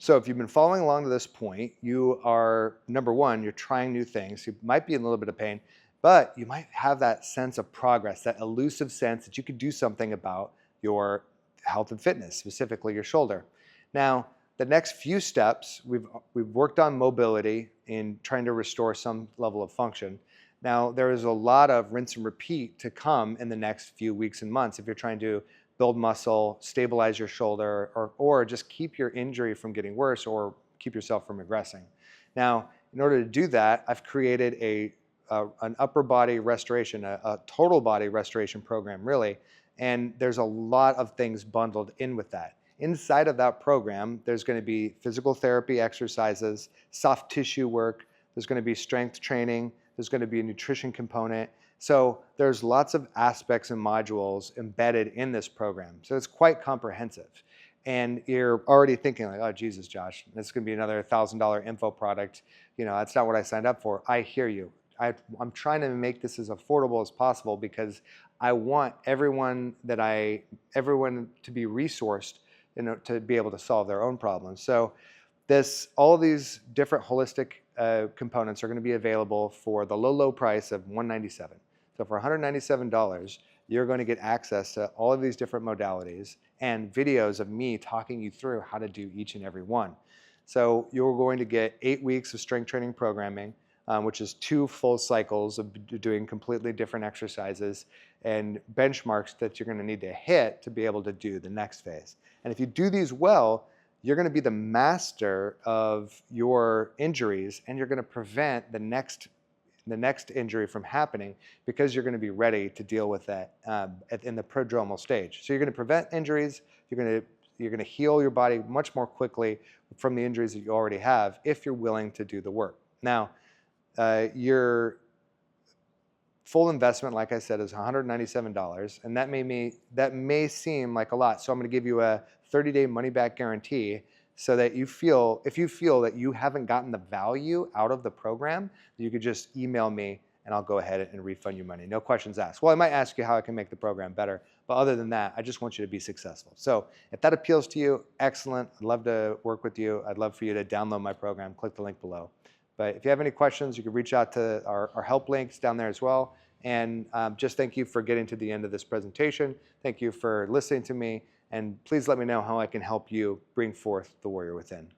So if you've been following along to this point, you are, number one, you're trying new things. You might be in a little bit of pain, but you might have that sense of progress, that elusive sense that you could do something about your health and fitness, specifically your shoulder. Now, the next few steps, we've worked on mobility in trying to restore some level of function. Now, there is a lot of rinse and repeat to come in the next few weeks and months if you're trying to build muscle, stabilize your shoulder, or just keep your injury from getting worse or keep yourself from regressing. Now, in order to do that, I've created an upper body restoration, a total body restoration program, really. And there's a lot of things bundled in with that. Inside of that program, there's going to be physical therapy exercises, soft tissue work, there's going to be strength training, there's going to be a nutrition component. So there's lots of aspects and modules embedded in this program. So it's quite comprehensive. And you're already thinking like, oh, Jesus, Josh, this is going to be another $1,000 info product. You know, that's not what I signed up for. I hear you. I'm trying to make this as affordable as possible because I want everyone to be resourced, you know, to be able to solve their own problems. So all these different holistic components are going to be available for the low price of $197. So for $197, you're going to get access to all of these different modalities and videos of me talking you through how to do each and every one. So you're going to get 8 weeks of strength training programming, which is 2 full cycles of doing completely different exercises and benchmarks that you're going to need to hit to be able to do the next phase. And if you do these well, you're going to be the master of your injuries, and you're going to prevent the next injury from happening because you're going to be ready to deal with that in the prodromal stage. So you're going to prevent injuries. You're going to heal your body much more quickly from the injuries that you already have if you're willing to do the work. Now, your full investment, like I said, is $197, and that may seem like a lot. So I'm going to give you a 30-day money-back guarantee so that if you feel that you haven't gotten the value out of the program, you could just email me and I'll go ahead and refund you money. No questions asked. Well, I might ask you how I can make the program better, but other than that, I just want you to be successful. So if that appeals to you, excellent. I'd love to work with you. I'd love for you to download my program. Click the link below. But if you have any questions, you can reach out to our help links down there as well. And just thank you for getting to the end of this presentation. Thank you for listening to me. And please let me know how I can help you bring forth the warrior within.